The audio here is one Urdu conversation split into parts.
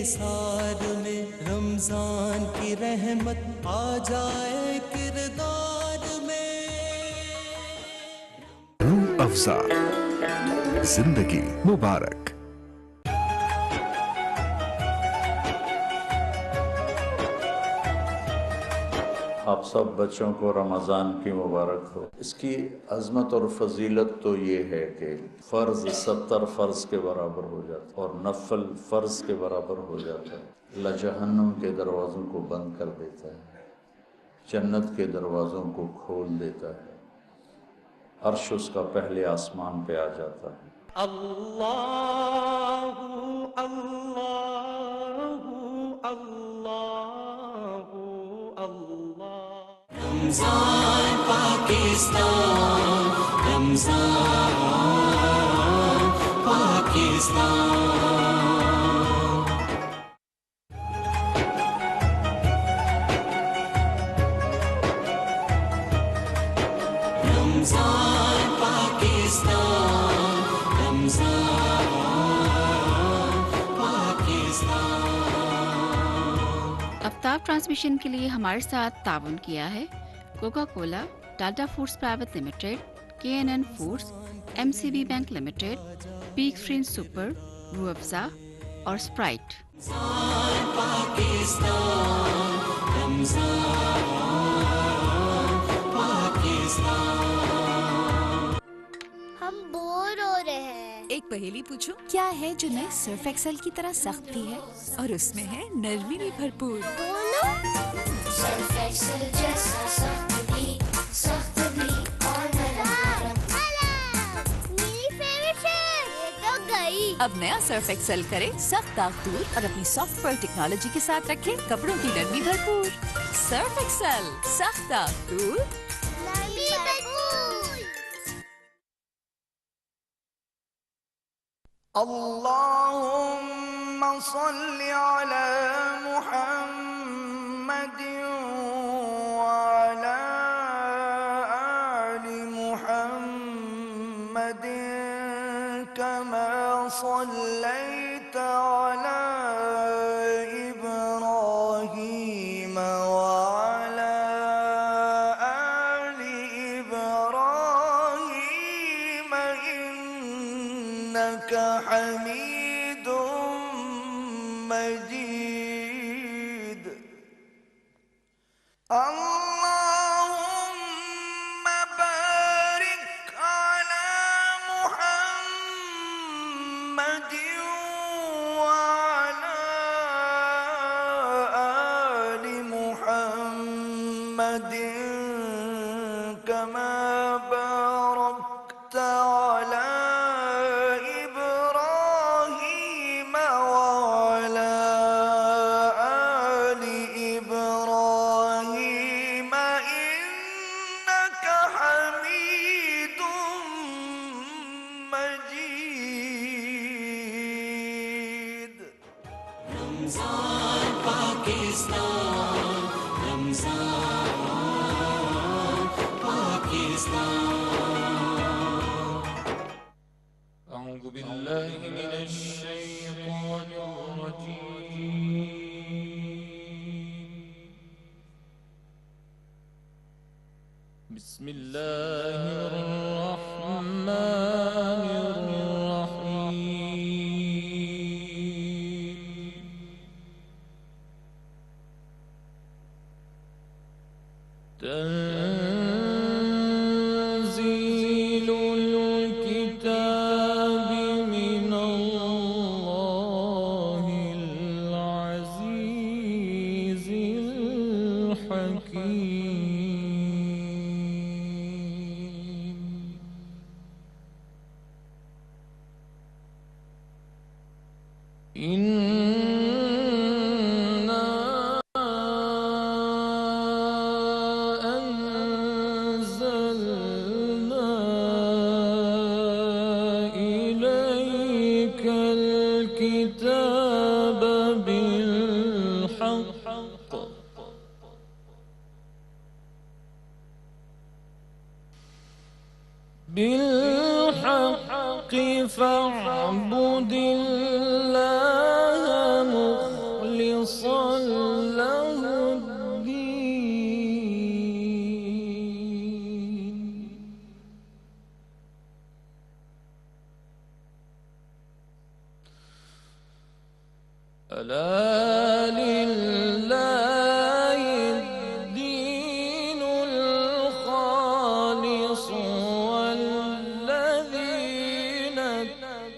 نثار میں رمضان کی رحمت آ جائے کردار میں. روح افزا زندگی مبارک. آپ سب بچوں کو رمضان کی مبارک ہو. اس کی عظمت اور فضیلت تو یہ ہے کہ فرض 70 فرض کے برابر ہو جاتا ہے اور نفل فرض کے برابر ہو جاتا ہے. اللہ جہنم کے دروازوں کو بند کر دیتا ہے، جنت کے دروازوں کو کھول دیتا ہے، عرش اس کا پہلے آسمان پہ آ جاتا ہے. اللہ اللہ اللہ اللہ. رمضان پاکستان، رمضان پاکستان. رمضان پاکستان، رمضان پاکستان. آفتاب ٹرانسمیشن کے لیے ہمارے ساتھ تعاون کیا ہے Coca Cola, Tata Foods private limited, KNN Foods, MCB bank limited, Peek Freans super, Rooh Afza اور اسپرائٹ. رمضان پاکستان، رمضان پاکستان. ہم بور ہو رہے ہیں. ایک پہیلی پوچھو، کیا ہے جو نئے سرف ایکسل کی طرح سخت بھی ہے اور اس میں ہے نرمی بھی بھرپور؟ بولو. سرف ایکسل جیسا سخت بھی اور نرم. میری فیوریٹ ہے. یہ تو گئی. اب نیا سرف ایکسل کرے سخت داغ دور اور اپنی سافٹ پر ٹیکنالوجی کے ساتھ رکھے کپڑوں کی نرمی بھرپور. سرف ایکسل، سخت داغ دور. نرمی بھرپور. اللهم صل على محمد وعلى آل محمد كما صليت على إبراهيم وعلى آل إبراهيم إنك حميد مجيد. اللهم بارك على محمد وعلى آل محمد كما باركت على إبراهيم وعلى آل إبراهيم إنك حميد مجيد. رمضان پاکستان، رمضان پاکستان. أعوذ بالله من الشيطان الرجيم. بسم الله الرحمن الرحيم. تنزيل الكتاب من الله العزيز الحكيم. إنا أنزلنا إليك الكتاب بالحق فاعبد الله ألا لله الدين الخالص والذين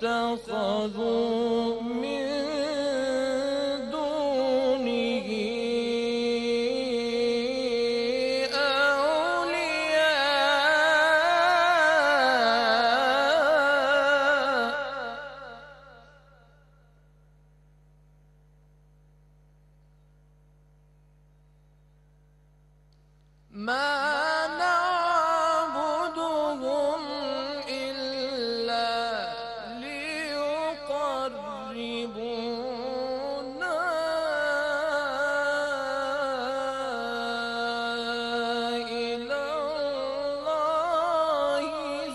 اتخذوا من دونه ما نعبدهم إلا ليقربونا إلى الله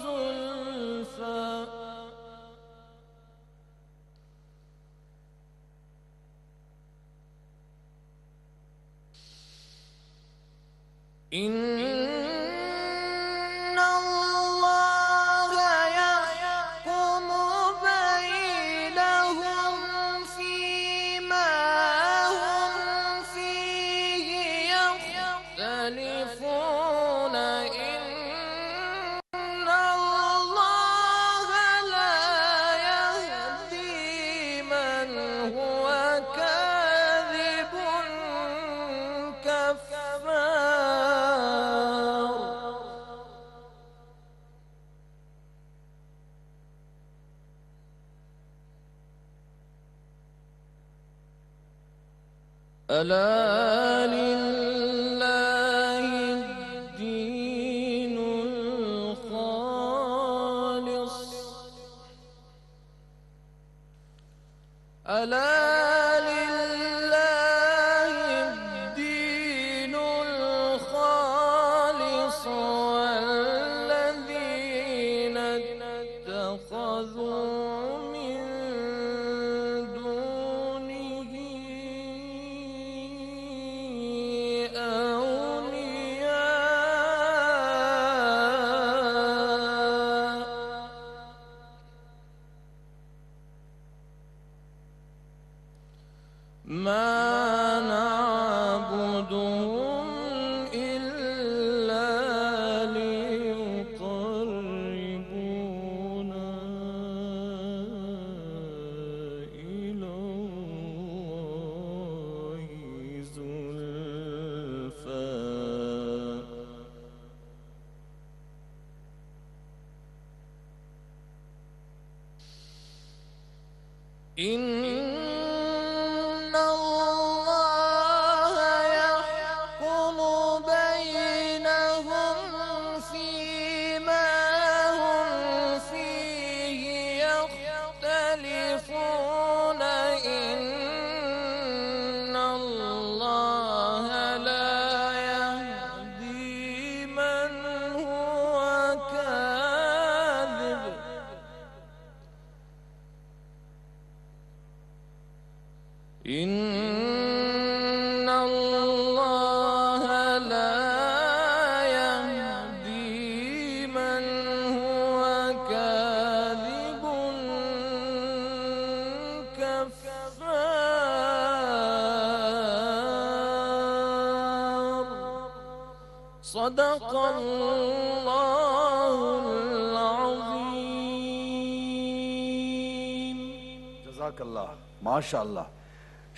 زلفى إن الله يحكم بينهم فيما هم فيه يختلفون إن الله لا يهدي من هو كاذب كفار. ألا لله الدين الخالص ألا لله الدين الخالص والذين اتخذوا من دونه أولياء ما نعبدهم إلا ليقربونا إلى الله زلفى إن الله يحكم بينهم فيما هم فيه يختلفون إن الله لا يهدي من هو كاذب إن الله لا يهدي من هو كاذب كفار. صدق الله العظيم. جزاک اللہ. ماشاء اللہ.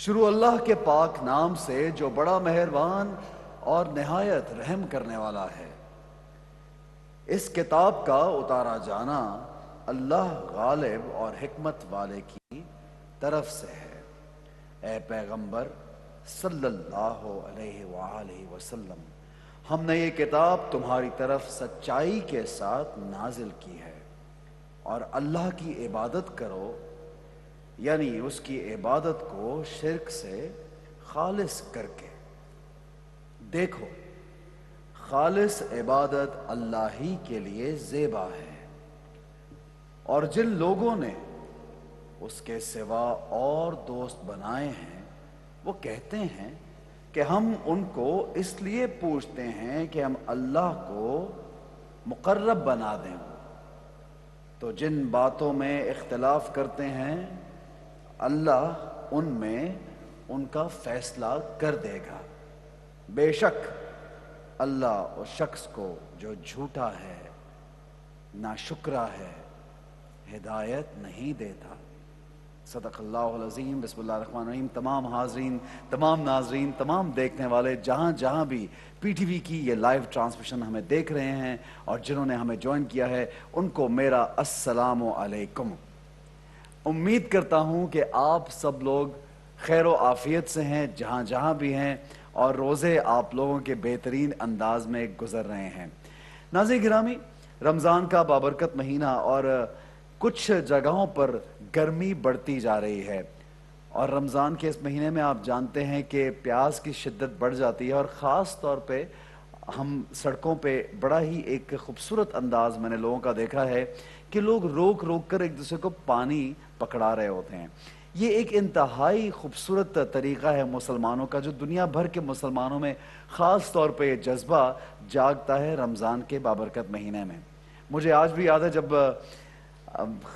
شروع اللہ کے پاک نام سے جو بڑا مہربان اور نہایت رحم کرنے والا ہے. اس کتاب کا اتارا جانا اللہ غالب اور حکمت والے کی طرف سے ہے. اے پیغمبر صلی اللہ علیہ وآلہ وسلم، ہم نے یہ کتاب تمہاری طرف سچائی کے ساتھ نازل کی ہے، اور اللہ کی عبادت کرو، یعنی اس کی عبادت کو شرک سے خالص کر کے. دیکھو، خالص عبادت اللہ ہی کے لیے زیبا ہے، اور جن لوگوں نے اس کے سوا اور دوست بنائے ہیں وہ کہتے ہیں کہ ہم ان کو اس لیے پوچھتے ہیں کہ ہم اللہ کو مقرب بنا دیں. تو جن باتوں میں اختلاف کرتے ہیں اللہ ان میں ان کا فیصلہ کر دے گا۔ بے شک اللہ اس شخص کو جو جھوٹا ہے، ناشکرا ہے، ہدایت نہیں دیتا۔ صدق اللہ العظیم۔ بسم اللہ الرحمن الرحیم۔ تمام حاضرین، تمام ناظرین، تمام دیکھنے والے جہاں جہاں بھی پی ٹی وی کی یہ لائیو ٹرانسمیشن ہمیں دیکھ رہے ہیں اور جنہوں نے ہمیں جوائن کیا ہے ان کو میرا السلام علیکم۔ امید کرتا ہوں کہ آپ سب لوگ خیر و عافیت سے ہیں جہاں جہاں بھی ہیں اور روزے آپ لوگوں کے بہترین انداز میں گزر رہے ہیں۔ ناظرین گرامی، رمضان کا بابرکت مہینہ اور کچھ جگہوں پر گرمی بڑھتی جا رہی ہے، اور رمضان کے اس مہینے میں آپ جانتے ہیں کہ پیاس کی شدت بڑھ جاتی ہے، اور خاص طور پہ ہم سڑکوں پہ بڑا ہی ایک خوبصورت انداز میں نے لوگوں کا دیکھا ہے کہ لوگ روک روک کر ایک دوسرے کو پانی پکڑا رہے ہوتے ہیں۔ یہ ایک انتہائی خوبصورت طریقہ ہے مسلمانوں کا، جو دنیا بھر کے مسلمانوں میں خاص طور پہ یہ جذبہ جاگتا ہے رمضان کے بابرکت مہینے میں۔ مجھے آج بھی یاد ہے جب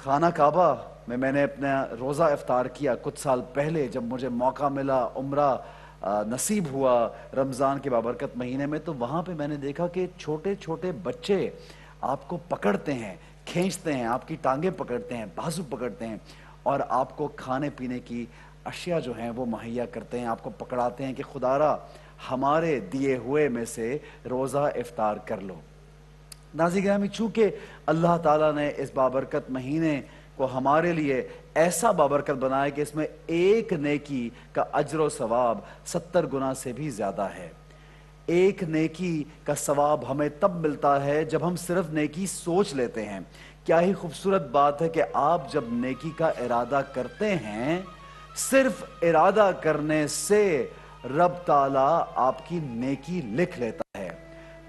خانہ کعبہ میں نے اپنا روزہ افطار کیا کچھ سال پہلے، جب مجھے موقع ملا، عمرہ نصیب ہوا رمضان کے بابرکت مہینے میں، تو وہاں پہ میں نے دیکھا کہ چھوٹے چھوٹے بچے آپ کو پکڑتے ہیں، کھینچتے ہیں، آپ کی ٹانگیں پکڑتے ہیں، بازو پکڑتے ہیں، اور آپ کو کھانے پینے کی اشیاء جو ہیں وہ مہیا کرتے ہیں، آپ کو پکڑاتے ہیں کہ خدارا ہمارے دیے ہوئے میں سے روزہ افطار کر لو۔ ناظرین گرامی، چونکہ اللہ تعالیٰ نے اس بابرکت مہینے کو ہمارے لیے ایسا بابرکت بنایا کہ اس میں ایک نیکی کا اجر و ثواب 70 گنا سے بھی زیادہ ہے۔ ایک نیکی کا ثواب ہمیں تب ملتا ہے جب ہم صرف نیکی سوچ لیتے ہیں۔ کیا ہی خوبصورت بات ہے کہ آپ جب نیکی کا ارادہ کرتے ہیں، صرف ارادہ کرنے سے رب تعالیٰ آپ کی نیکی لکھ لیتا ہے۔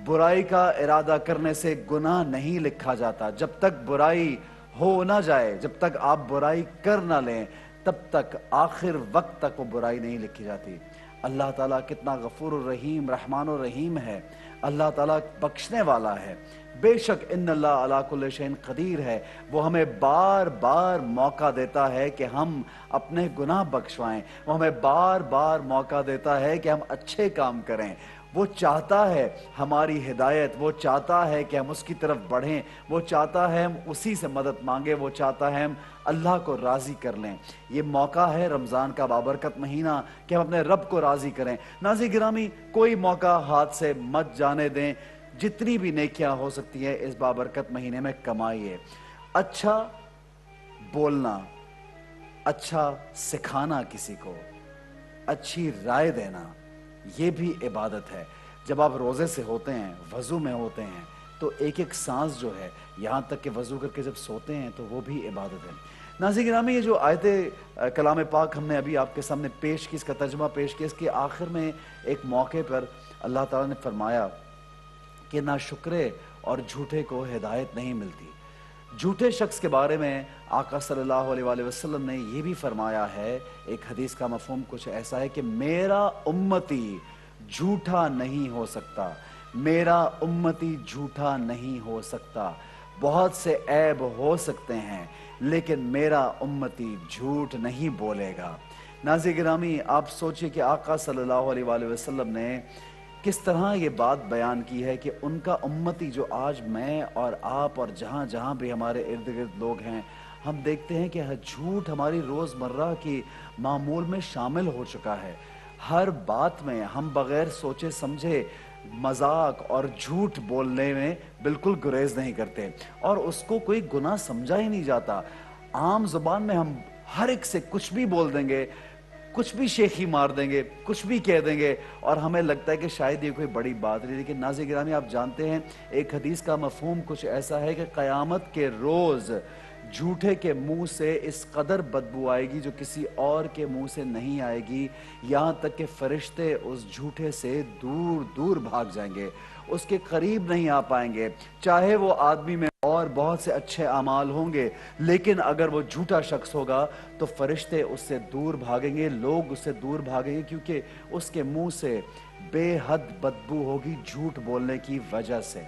برائی کا ارادہ کرنے سے گناہ نہیں لکھا جاتا۔ جب تک برائی ہو نہ جائے، جب تک آپ برائی کر نہ لیں، تب تک آخر وقت تک وہ برائی نہیں لکھی جاتی۔ اللہ تعالیٰ کتنا غفور الرحیم، رحمان الرحیم ہے۔ اللہ تعالیٰ بخشنے والا ہے۔ بے شک ان اللہ علی کل شیء قدیر ہے۔ وہ ہمیں بار بار موقع دیتا ہے کہ ہم اپنے گناہ بخشوائیں، وہ ہمیں بار بار موقع دیتا ہے کہ ہم اچھے کام کریں۔ وہ چاہتا ہے ہماری ہدایت، وہ چاہتا ہے کہ ہم اس کی طرف بڑھیں، وہ چاہتا ہے ہم اسی سے مدد مانگیں، وہ چاہتا ہے ہم اللہ کو راضی کر لیں۔ یہ موقع ہے رمضان کا بابرکت مہینہ کہ ہم اپنے رب کو راضی کریں۔ ناظرین گرامی، کوئی موقع ہاتھ سے مت جانے دیں۔ جتنی بھی نیکیاں ہو سکتی ہیں اس بابرکت مہینے میں کمائیے۔ اچھا بولنا، اچھا سکھانا کسی کو، اچھی رائے دینا، یہ بھی عبادت ہے۔ جب آپ روزے سے ہوتے ہیں، وضو میں ہوتے ہیں، تو ایک ایک سانس جو ہے، یہاں تک کہ وضو کر کے جب سوتے ہیں تو وہ بھی عبادت ہے۔ ناظرین گرامی، یہ جو آیت کلام پاک ہم نے ابھی آپ کے سامنے پیش کی، اس کا ترجمہ پیش کیا، اس کے آخر میں ایک موقع پر اللہ تعالیٰ نے فرمایا کہ ناشکرے اور جھوٹے کو ہدایت نہیں ملتی۔ جھوٹے شخص کے بارے میں آقا صلی اللہ علیہ وآلہ وسلم نے یہ بھی فرمایا ہے، ایک حدیث کا مفہوم کچھ ایسا ہے کہ میرا امتی جھوٹا نہیں ہو سکتا، میرا امتی جھوٹا نہیں ہو سکتا۔ بہت سے عیب ہو سکتے ہیں لیکن میرا امتی جھوٹ نہیں بولے گا۔ ناظرین گرامی، آپ سوچئے کہ آقا صلی اللہ علیہ وآلہ وسلم نے کس طرح یہ بات بیان کی ہے کہ ان کا امتی جو آج میں اور آپ اور جہاں جہاں بھی ہمارے ارد گرد لوگ ہیں، ہم دیکھتے ہیں کہ جھوٹ ہماری روزمرہ کی معمول میں شامل ہو چکا ہے۔ ہر بات میں ہم بغیر سوچے سمجھے مذاق اور جھوٹ بولنے میں بالکل گریز نہیں کرتے، اور اس کو کوئی گناہ سمجھا ہی نہیں جاتا۔ عام زبان میں ہم ہر ایک سے کچھ بھی بول دیں گے، کچھ بھی شیخی مار دیں گے، کچھ بھی کہہ دیں گے، اور ہمیں لگتا ہے کہ شاید یہ کوئی بڑی بات نہیں۔ لیکن ناظرین گرامی، آپ جانتے ہیں ایک حدیث کا مفہوم کچھ ایسا ہے کہ قیامت کے روز جھوٹے کے منہ سے اس قدر بدبو آئے گی جو کسی اور کے منہ سے نہیں آئے گی، یہاں تک کہ فرشتے اس جھوٹے سے دور دور بھاگ جائیں گے، اس کے قریب نہیں آ پائیں گے، چاہے وہ آدمی میں اور بہت سے اچھے اعمال ہوں گے، لیکن اگر وہ جھوٹا شخص ہوگا تو فرشتے اس سے دور بھاگیں گے، لوگ اس سے دور بھاگیں گے، کیونکہ اس کے منہ سے بے حد بدبو ہوگی جھوٹ بولنے کی وجہ سے۔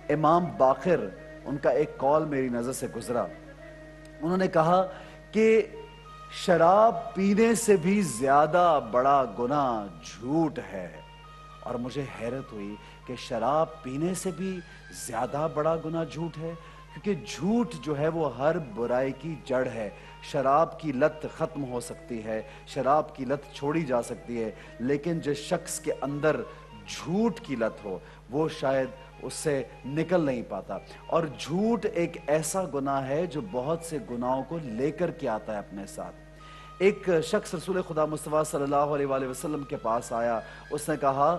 امام باقر، ان کا ایک قول میری نظر سے گزرا، انہوں نے کہا کہ شراب پینے سے بھی زیادہ بڑا گناہ جھوٹ ہے۔ اور مجھے حیرت ہوئی کہ شراب پینے سے بھی زیادہ بڑا گناہ جھوٹ ہے، کیونکہ جھوٹ جو ہے وہ ہر برائی کی جڑ ہے۔ شراب کی لت ختم ہو سکتی ہے، شراب کی لت چھوڑی جا سکتی ہے، لیکن جس شخص کے اندر جھوٹ کی لت ہو وہ شاید اس سے نکل نہیں پاتا۔ اور جھوٹ ایک ایسا گناہ ہے جو بہت سے گناہوں کو لے کر کے آتا ہے اپنے ساتھ۔ ایک شخص رسول خدا مصطفیٰ صلی اللہ علیہ وآلہ وسلم کے پاس آیا، اس نے کہا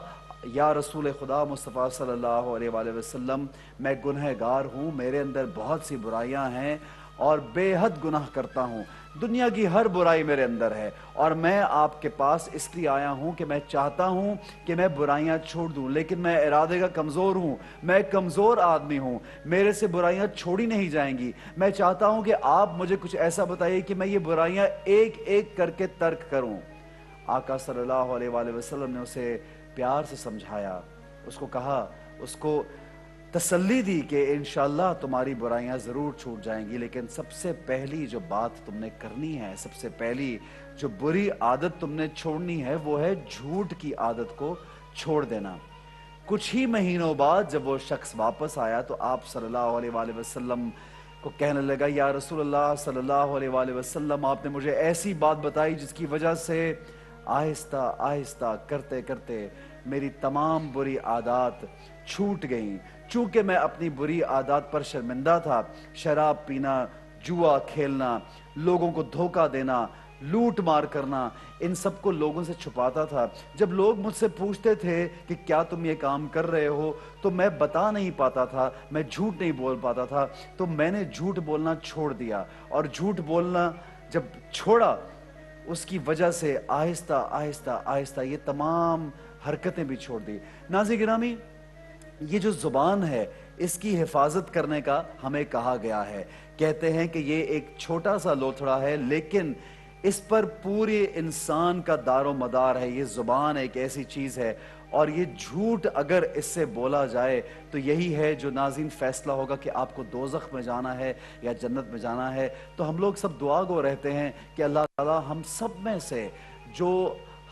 یا رسول خدا مصطفیٰ صلی اللہ علیہ وآلہ وسلم، میں گنہگار ہوں، میرے اندر بہت سی برائیاں ہیں اور بے حد گناہ کرتا ہوں، دنیا کی ہر برائی میرے اندر ہے، اور میں آپ کے پاس اس لیے آیا ہوں کہ میں چاہتا ہوں کہ میں برائیاں چھوڑ دوں، لیکن میں ارادے کا کمزور ہوں، میں کمزور آدمی ہوں، میرے سے برائیاں چھوڑی نہیں جائیں گی، میں چاہتا ہوں کہ آپ مجھے کچھ ایسا بتائیے کہ میں یہ برائیاں ایک ایک کر کے ترک کروں۔ آقا صلی اللہ علیہ وآلہ وسلم نے اسے پیار سے سمجھایا، اس کو کہا، اس کو تسلی دی کہ انشاءاللہ تمہاری برائیاں ضرور چھوٹ جائیں گی، لیکن سب سے پہلی جو بات تم نے کرنی ہے، سب سے پہلی جو بری عادت تم نے چھوڑنی ہے وہ ہے جھوٹ کی عادت کو چھوڑ دینا۔ کچھ ہی مہینوں بعد جب وہ شخص واپس آیا تو آپ صلی اللہ علیہ وآلہ وسلم کو کہنے لگا یا رسول اللہ صلی اللہ علیہ وآلہ وسلم، آپ نے مجھے ایسی بات بتائی جس کی وجہ سے آہستہ آہستہ کرتے کرتے میری تمام بری عادات چھوٹ گئیں۔ چونکہ میں اپنی بری عادات پر شرمندہ تھا، شراب پینا، جوا کھیلنا، لوگوں کو دھوکہ دینا، لوٹ مار کرنا، ان سب کو لوگوں سے چھپاتا تھا۔ جب لوگ مجھ سے پوچھتے تھے کہ کیا تم یہ کام کر رہے ہو تو میں بتا نہیں پاتا تھا، میں جھوٹ نہیں بول پاتا تھا، تو میں نے جھوٹ بولنا چھوڑ دیا، اور جھوٹ بولنا جب چھوڑا اس کی وجہ سے آہستہ آہستہ آہستہ یہ تمام حرکتیں بھی چھوڑ دی۔ ناظرین گرامی، یہ جو زبان ہے اس کی حفاظت کرنے کا ہمیں کہا گیا ہے۔ کہتے ہیں کہ یہ ایک چھوٹا سا لوتھڑا ہے لیکن اس پر پورے انسان کا دار و مدار ہے۔ یہ زبان ایک ایسی چیز ہے، اور یہ جھوٹ اگر اس سے بولا جائے تو یہی ہے جو ناظرین فیصلہ ہوگا کہ آپ کو دوزخ میں جانا ہے یا جنت میں جانا ہے۔ تو ہم لوگ سب دعا گو رہتے ہیں کہ اللہ تعالیٰ ہم سب میں سے جو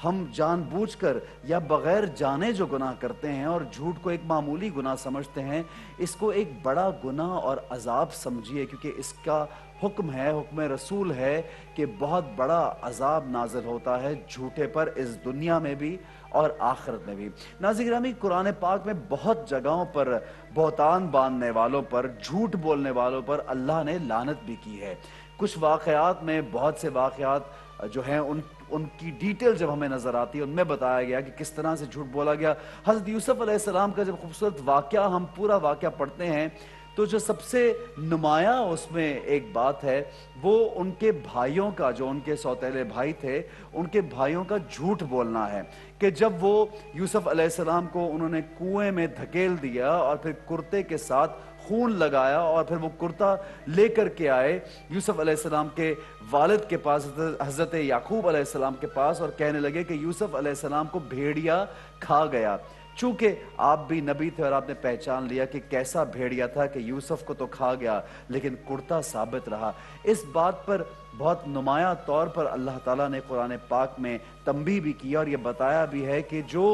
ہم جان بوجھ کر یا بغیر جانے جو گناہ کرتے ہیں اور جھوٹ کو ایک معمولی گناہ سمجھتے ہیں، اس کو ایک بڑا گناہ اور عذاب سمجھیے، کیونکہ اس کا حکم ہے، حکم رسول ہے کہ بہت بڑا عذاب نازل ہوتا ہے جھوٹے پر، اس دنیا میں بھی اور آخرت میں بھی۔ ناظرین گرامی، قرآن پاک میں بہت جگہوں پر بہتان باندھنے والوں پر، جھوٹ بولنے والوں پر اللہ نے لعنت بھی کی ہے۔ کچھ واقعات میں بہت سے واقعات جو ہیں ان کی ڈیٹیل جب ہمیں نظر آتی ہے، ان میں بتایا گیا کہ کس طرح سے جھوٹ بولا گیا۔ حضرت یوسف علیہ السلام کا جب خوبصورت واقعہ ہم پورا واقعہ پڑھتے ہیں تو جو سب سے نمایاں اس میں ایک بات ہے وہ ان کے بھائیوں کا، جو ان کے سوتیلے بھائی تھے، ان کے بھائیوں کا جھوٹ بولنا ہے کہ جب وہ یوسف علیہ السلام کو انہوں نے کنویں میں دھکیل دیا اور پھر کرتے کے ساتھ خون لگایا اور پھر وہ کرتا لے کر کے آئے یوسف علیہ السلام کے والد کے پاس، حضرت یعقوب علیہ السلام کے پاس، اور کہنے لگے کہ یوسف علیہ السلام کو بھیڑیا کھا گیا۔ چونکہ آپ بھی نبی تھے اور آپ نے پہچان لیا کہ کیسا بھیڑیا تھا کہ یوسف کو تو کھا گیا لیکن کرتا ثابت رہا۔ اس بات پر بہت نمایاں طور پر اللہ تعالیٰ نے قرآن پاک میں تنبیہ بھی کیا اور یہ بتایا بھی ہے کہ جو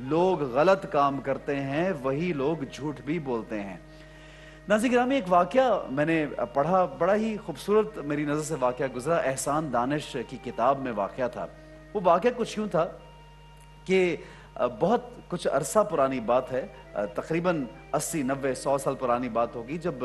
لوگ غلط کام کرتے ہیں وہی لوگ جھوٹ بھی بولتے ہیں۔ ناظرین گرامی، ایک واقعہ میں نے پڑھا، بڑا ہی خوبصورت میری نظر سے واقعہ گزرا، احسان دانش کی کتاب میں واقعہ تھا۔ وہ واقعہ کچھ یوں تھا کہ بہت کچھ عرصہ پرانی بات ہے، تقریباً 80 90 100 سال پرانی بات ہوگی، جب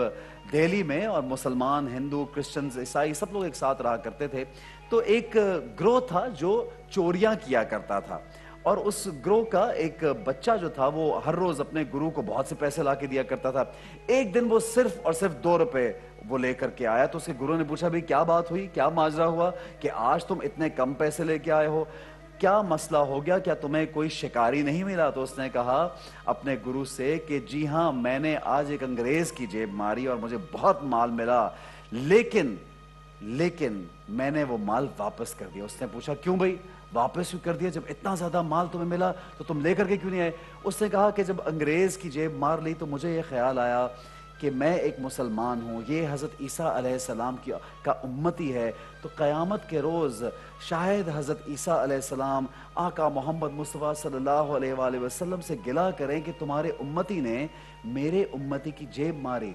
دہلی میں اور مسلمان، ہندو، کرسچنز، عیسائی سب لوگ ایک ساتھ رہا کرتے تھے، تو ایک گروہ تھا جو چوریاں کیا کرتا تھا، اور اس گروہ کا ایک بچہ جو تھا وہ ہر روز اپنے گرو کو بہت سے پیسے لا کے دیا کرتا تھا۔ ایک دن وہ صرف اور صرف 2 روپے وہ لے کر کے آیا، تو اس کے گرو نے پوچھا بھی کیا بات ہوئی، کیا ماجرا ہوا کہ آج تم اتنے کم پیسے لے کے آئے ہو، کیا مسئلہ ہو گیا، کیا تمہیں کوئی شکاری نہیں ملا؟ تو اس نے کہا اپنے گرو سے کہ جی ہاں، میں نے آج ایک انگریز کی جیب ماری اور مجھے بہت مال ملا، لیکن میں نے وہ مال واپس کر دیا۔ اس نے پوچھا کیوں بھائی واپس کیوں کر دیا، جب اتنا زیادہ مال تمہیں ملا تو تم لے کر کے کیوں نہیں آئے؟ اس نے کہا کہ جب انگریز کی جیب مار لی تو مجھے یہ خیال آیا کہ میں ایک مسلمان ہوں, یہ حضرت عیسیٰ علیہ السلام کا امتی ہے, تو قیامت کے روز شاید حضرت عیسیٰ علیہ السلام آقا محمد مصطفیٰ صلی اللہ علیہ وآلہ وسلم سے گلہ کریں کہ تمہارے امتی نے میرے امتی کی جیب ماری.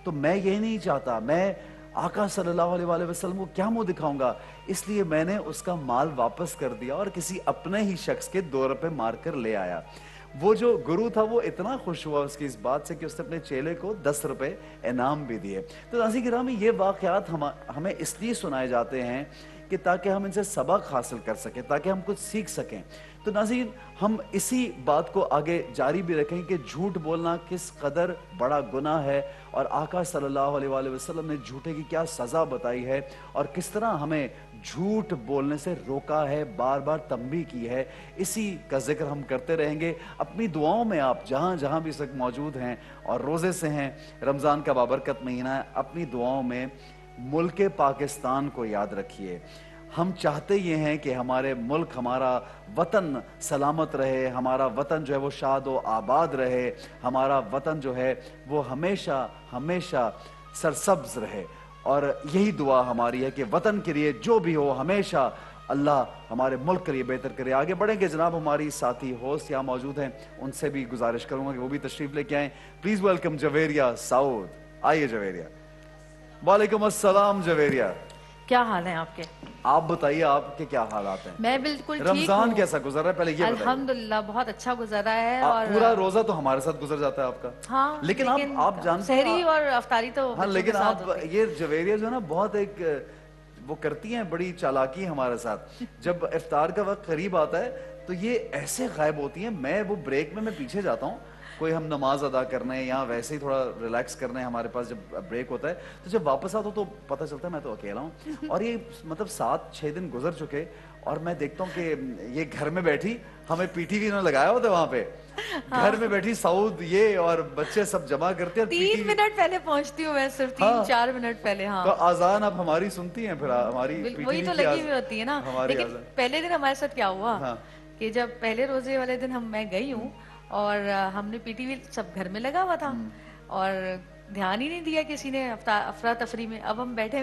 تو میں یہ نہیں چاہتا, میں آقا صلی اللہ علیہ وآلہ وسلم کو کیا منہ دکھاؤں گا, اس لیے میں نے اس کا مال واپس کر دیا اور کسی اپنے ہی شخص کے 2 روپے مار کر لے آیا. وہ جو گرو تھا وہ اتنا خوش ہوا اس کی اس بات سے کہ اس نے اپنے چیلے کو 10 روپے انعام بھی دیے. تو ناظرین گرامی, یہ واقعات ہمیں اس لیے سنائے جاتے ہیں کہ تاکہ ہم ان سے سبق حاصل کر سکیں, تاکہ ہم کچھ سیکھ سکیں. تو ناظرین, ہم اسی بات کو آگے جاری بھی رکھیں کہ جھوٹ بولنا کس قدر بڑا گناہ ہے, اور آقا صلی اللہ علیہ وآلہ وسلم نے جھوٹے کی کیا سزا بتائی ہے, اور کس طرح ہمیں جھوٹ بولنے سے روکا ہے, بار بار تنبیہ کی ہے. اسی کا ذکر ہم کرتے رہیں گے. اپنی دعاؤں میں آپ جہاں جہاں بھی اس وقت موجود ہیں اور روزے سے ہیں, رمضان کا بابرکت مہینہ ہے, اپنی دعاؤں میں ملک پاکستان کو یاد رکھیے. ہم چاہتے یہ ہیں کہ ہمارے ملک, ہمارا وطن سلامت رہے, ہمارا وطن جو ہے وہ شاد و آباد رہے, ہمارا وطن جو ہے وہ ہمیشہ ہمیشہ سرسبز رہے. اور یہی دعا ہماری ہے کہ وطن کے لیے جو بھی ہو ہمیشہ اللہ ہمارے ملک کے لیے بہتر کرے. آگے بڑھیں گے, جناب ہماری ساتھی ہوسٹ یہاں موجود ہیں, ان سے بھی گزارش کروں گا کہ وہ بھی تشریف لے کے آئیں. پلیز ویلکم جویریہ سعود. آئیے جویریہ. وعلیکم السلام جویریہ, کیا حال ہیں آپ کے؟ آپ بتائیے آپ کے کیا حالات ہیں؟ میں بالکل ٹھیک ہوں. رمضان کیسا گزر رہا ہے پہلے یہ بتائیے. الحمدللہ بہت اچھا گزرا ہے. اور پورا روزہ تو ہمارے ساتھ گزر جاتا ہے آپ کا. ہاں, لیکن آپ جانتے سحری اور افطاری تو ہاں, لیکن آپ یہ جویریہ جو ہے نا بہت ایک وہ کرتی ہیں بڑی چالاکی ہمارے ساتھ. جب افطار کا وقت قریب آتا ہے تو یہ ایسے غائب ہوتی ہیں. میں وہ بریک میں پیچھے جاتا ہوں, کوئی ہم نماز ادا کرنے یا ویسے ہی تھوڑا ریلیکس کرنے, ہمارے پاس جب بریک ہوتا ہے تو جب واپس آتا ہوں تو پتہ چلتا ہے میں تو اکیلا ہوں. اور یہ مطلب 7-6 دن گزر چکے اور میں دیکھتا ہوں کہ یہ گھر میں بیٹھی, ہمیں پی ٹی وی نے لگایا ہوتا ہے وہاں پہ, گھر میں بیٹھی سعود یہ اور بچے سب جمع کرتے ہیں. 3 منٹ پہلے پہنچتی ہوں میں, صرف 3-4 منٹ پہلے. ہاں, تو آذان اب ہماری سنتی ہیں, پھر ہماری وہی تو لگی ہوئی ہوتی ہے نا. لیکن پہلے دن ہمارے ساتھ کیا ہوا کہ جب پہلے روزے والے دن میں گئی ہوں اور ہم نے پی ٹی وی سب گھر میں لگا ہوا تھا اور دھیان ہی نہیں دیا کسی نے افراتفری میں. اب ہم بیٹھے ہوئے